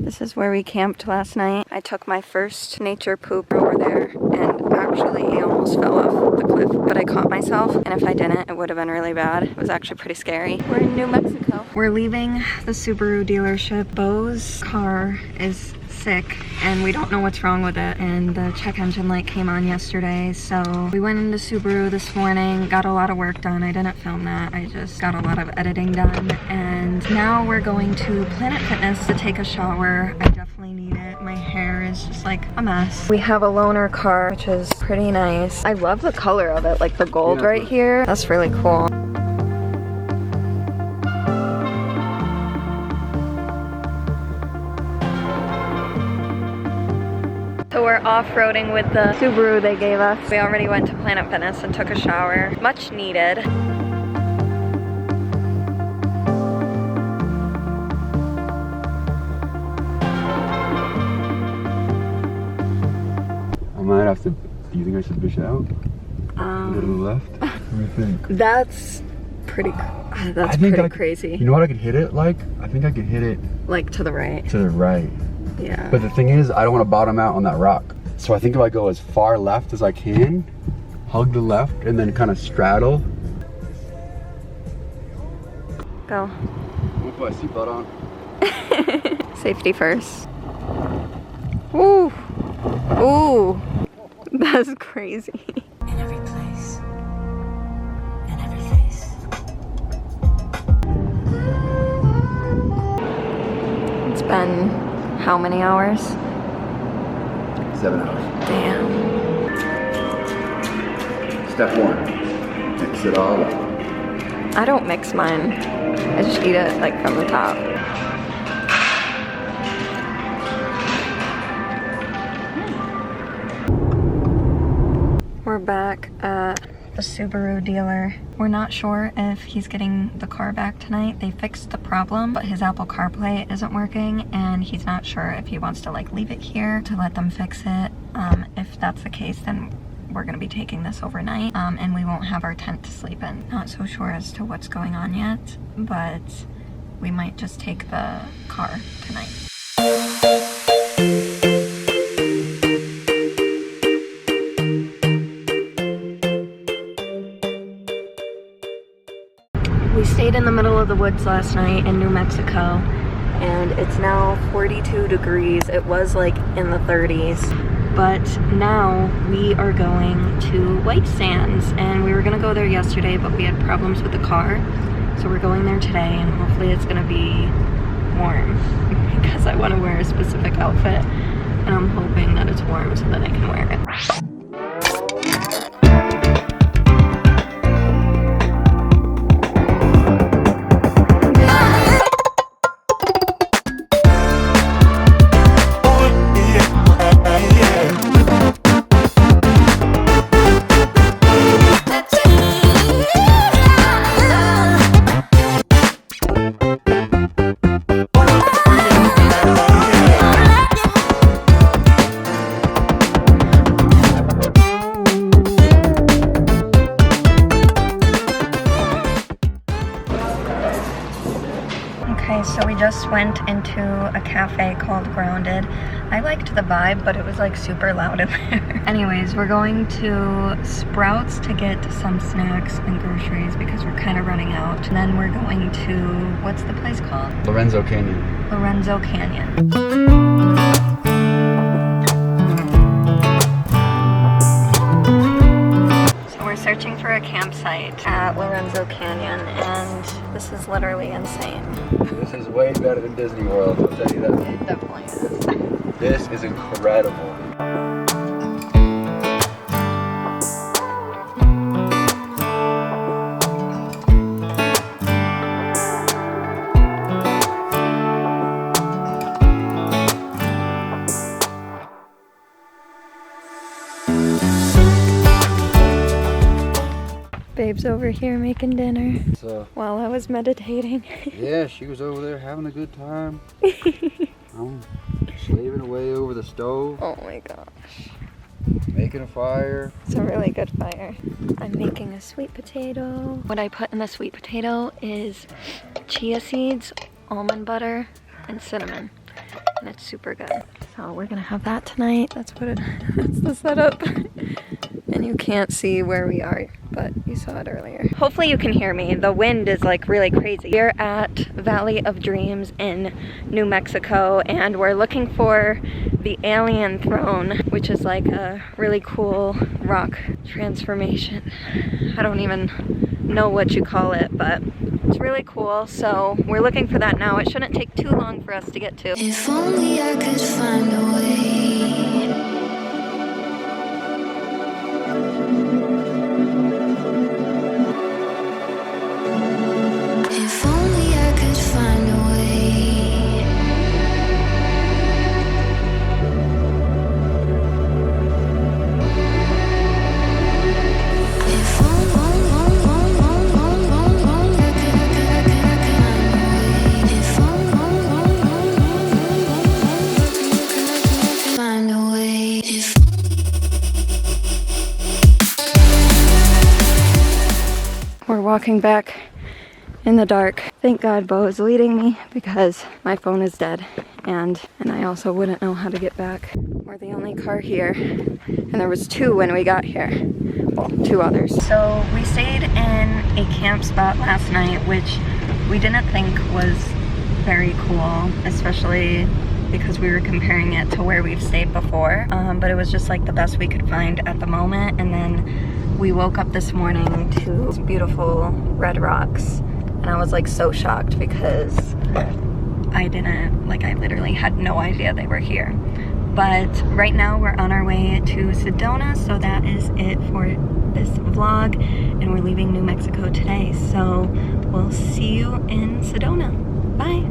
This is where we camped last night. I took my first nature poop over there and actually I almost fell off the cliff, but I caught myself, and if I didn't, it would have been really bad. It was actually pretty scary. We're in New Mexico. We're leaving the Subaru dealership. Bo's car is sick and we don't know what's wrong with it, and the check engine light came on yesterday, so we went into Subaru this morning, got a lot of work done. I didn't film that, I just got a lot of editing done, and now we're going to Planet Fitness to take a shower. I definitely need it. My hair is just like a mess. We have a loaner car, which is pretty nice. I love the color of it, like the gold right here. That's really cool. So we're off-roading with the Subaru they gave us. We already went to Planet Fitness and took a shower. Much needed. I might have to, do you think I should fish out? Go to the left? What do you think? That's pretty, that's pretty crazy. You know what I could hit it like? I think I could hit it like to the right. To the right. Yeah. But the thing is, I don't want to bottom out on that rock. So I think if I go as far left as I can, hug the left, and then kind of straddle. Go. I'll put my seatbelt on. Safety first. Ooh. Ooh. That's crazy. In every place. In every face. It's been how many hours? 7 hours. Damn. Step 1, mix it all up. I don't mix mine. I just eat it like from the top. We're back at the Subaru dealer. We're not sure if he's getting the car back tonight. They fixed the problem, but his Apple CarPlay isn't working, and he's not sure if he wants to like leave it here to let them fix it. If that's the case, then we're gonna be taking this overnight, and we won't have our tent to sleep in. Not so sure as to what's going on yet, but we might just take the car tonight. We stayed in the middle of the woods last night in New Mexico, and it's now 42 degrees. It was like in the 30s, but now we are going to White Sands, and we were gonna go there yesterday, but we had problems with the car, so we're going there today, and hopefully it's gonna be warm because I want to wear a specific outfit, and I'm hoping that it's warm so that I can wear it. Okay, so we just went into a cafe called Grounded. I liked the vibe, but it was like super loud in there. Anyways, we're going to Sprouts to get some snacks and groceries because we're kind of running out. And then we're going to, what's the place called? Lorenzo Canyon. Lorenzo Canyon. We're searching for a campsite at Lorenzo Canyon, and this is literally insane. This is way better than Disney World, I'll tell you that. It definitely is. This is incredible. Babe's over here making dinner So, while I was meditating. yeah, she was over there having a good time. I'm slaving away over the stove, Oh my gosh. making a fire. It's a really good fire. I'm making a sweet potato. What I put in the sweet potato is chia seeds, almond butter, and cinnamon. and it's super good. So we're gonna have that tonight. That's the setup. And you can't see where we are, but you saw it earlier. Hopefully you can hear me. The wind is like really crazy. We're at Valley of Dreams in New Mexico, and we're looking for the alien throne, which is like a really cool rock transformation. I don't even know what you call it, but it's really cool. So we're looking for that now. It shouldn't take too long for us to get to. If only I could find a way. If only I could find a way. If only find a way. We're walking back in the dark. Thank God Bo is leading me because my phone is dead, and I also wouldn't know how to get back. We're the only car here, and there was 2 when we got here. Well, 2 others. So we stayed in a camp spot last night, which we didn't think was very cool, especially because we were comparing it to where we've stayed before. But it was just like the best we could find at the moment. And then we woke up this morning to beautiful red rocks. And I was like so shocked because I literally had no idea they were here. But right now we're on our way to Sedona, so that is it for this vlog. And we're leaving New Mexico today. So we'll see you in Sedona. Bye.